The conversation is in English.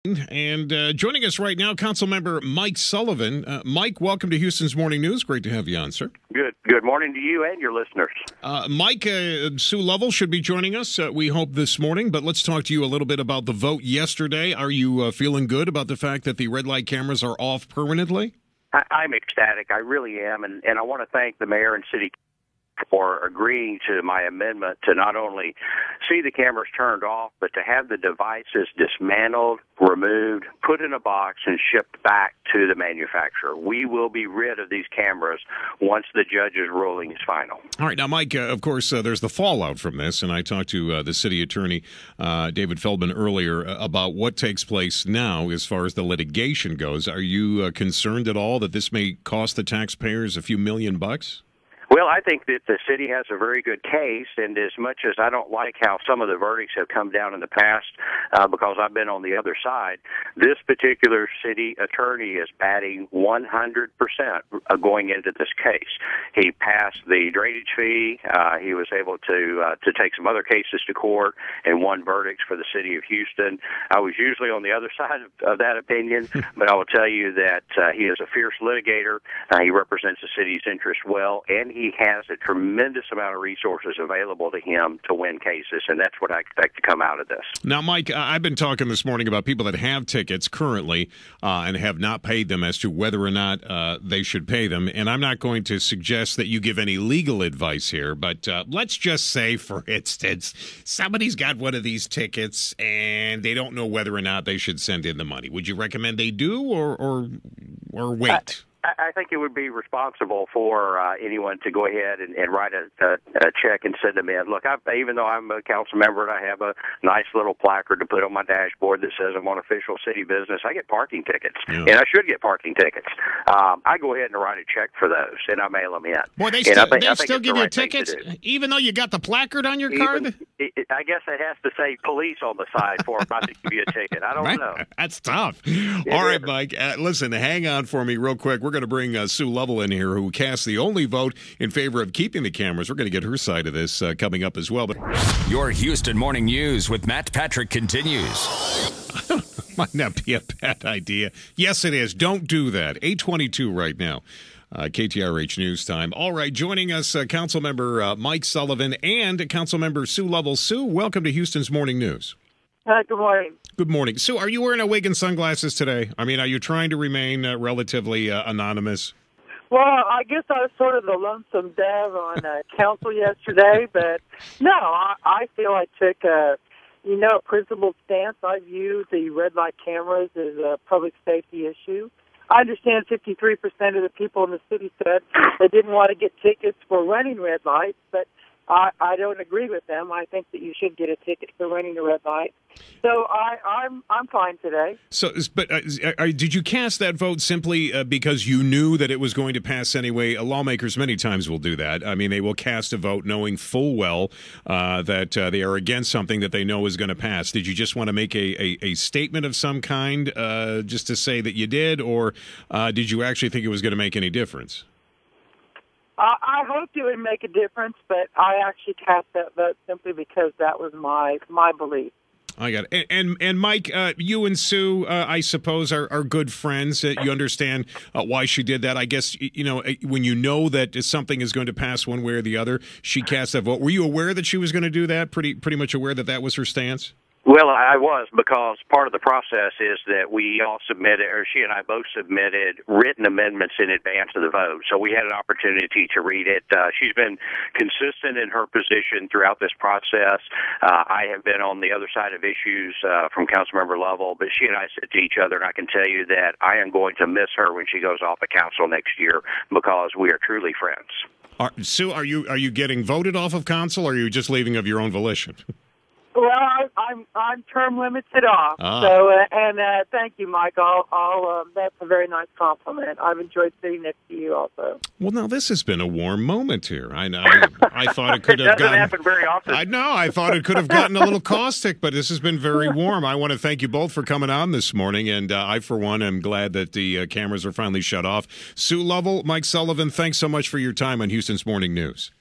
And joining us right now, Councilmember Mike Sullivan. Mike, welcome to Houston's Morning News. Great to have you on, sir. Good morning to you and your listeners. Mike, Sue Lovell should be joining us, we hope, this morning. But let's talk to you a little bit about the vote yesterday. Are you feeling good about the fact that the red light cameras are off permanently? I'm ecstatic. I really am. And I want to thank the mayor and city for agreeing to my amendment to not only see the cameras turned off, but to have the devices dismantled, removed, put in a box, and shipped back to the manufacturer. We will be rid of these cameras once the judge's ruling is final. All right. Now, Mike, of course, there's the fallout from this, and I talked to the city attorney, David Feldman, earlier about what takes place now as far as the litigation goes. Are you concerned at all that this may cost the taxpayers a few $million? Well, I think that the city has a very good case, and as much as I don't like how some of the verdicts have come down in the past, because I've been on the other side, this particular city attorney is batting 100% going into this case. He passed the drainage fee. He was able to take some other cases to court and won verdicts for the city of Houston. I was usually on the other side of that opinion, but I will tell you that he is a fierce litigator. He represents the city's interest well, and he has a tremendous amount of resources available to him to win cases, and that's what I expect to come out of this. Now, Mike, I've been talking this morning about people that have tickets currently and have not paid them as to whether or not they should pay them, and I'm not going to suggest that you give any legal advice here, but let's just say, for instance, somebody's got one of these tickets and they don't know whether or not they should send in the money. Would you recommend they do or wait? I think it would be responsible for anyone to go ahead and write a check and send them in. Look, even though I'm a council member and I have a nice little placard to put on my dashboard that says I'm on official city business, I get parking tickets, and I should get parking tickets. I go ahead and write a check for those, and I mail them in. Boy, they still give you tickets, even though you got the placard on your card? I guess it has to say police on the side for them not to give you a ticket. I don't know. That's tough. All right, Mike, listen, hang on for me real quick. We're going to bring Sue Lovell in here, who cast the only vote in favor of keeping the cameras. We're going to get her side of this coming up as well. But your Houston Morning News with Matt Patrick continues. Might not be a bad idea. Yes, it is. Don't do that. 8:22 right now. KTRH News Time. All right, joining us, Councilmember Mike Sullivan and Councilmember Sue Lovell. Sue, welcome to Houston's Morning News. Good morning. Good morning. Sue, are you wearing a wig and sunglasses today? I mean, are you trying to remain relatively anonymous? Well, I guess I was sort of the lonesome dove on council yesterday, but no, I feel I took a principled stance. I view the red light cameras as a public safety issue. I understand 53% of the people in the city said they didn't want to get tickets for running red lights, but I don't agree with them. I think that you should get a ticket for running a red light. So I'm fine today. So, but did you cast that vote simply because you knew that it was going to pass anyway? Lawmakers many times will do that. I mean, they will cast a vote knowing full well that they are against something that they know is going to pass. Did you just want to make a statement of some kind just to say that you did, or did you actually think it was going to make any difference? I hoped it would make a difference, but I actually cast that vote simply because that was my belief. I got it. And Mike, you and Sue, I suppose, are good friends. You understand why she did that. I guess, when you know that something is going to pass one way or the other, she cast that vote. Were you aware that she was going to do that? Pretty much aware that that was her stance? Well, I was, because part of the process is that we all submitted, or she and I both submitted, written amendments in advance of the vote. So we had an opportunity to read it. She's been consistent in her position throughout this process. I have been on the other side of issues from Councilmember Lovell, but she and I said to each other, and I can tell you that I am going to miss her when she goes off of council next year, because we are truly friends. Sue, are you getting voted off of council, or are you just leaving of your own volition? Well, I'm term limited off. So thank you, Mike. That's a very nice compliment. I've enjoyed sitting next to you also. Well, now this has been a warm moment here. I thought it could have doesn't happen very often. I know. I thought it could have gotten a little caustic, but this has been very warm. I want to thank you both for coming on this morning, and I, for one, am glad that the cameras are finally shut off. Sue Lovell, Mike Sullivan, thanks so much for your time on Houston's Morning News.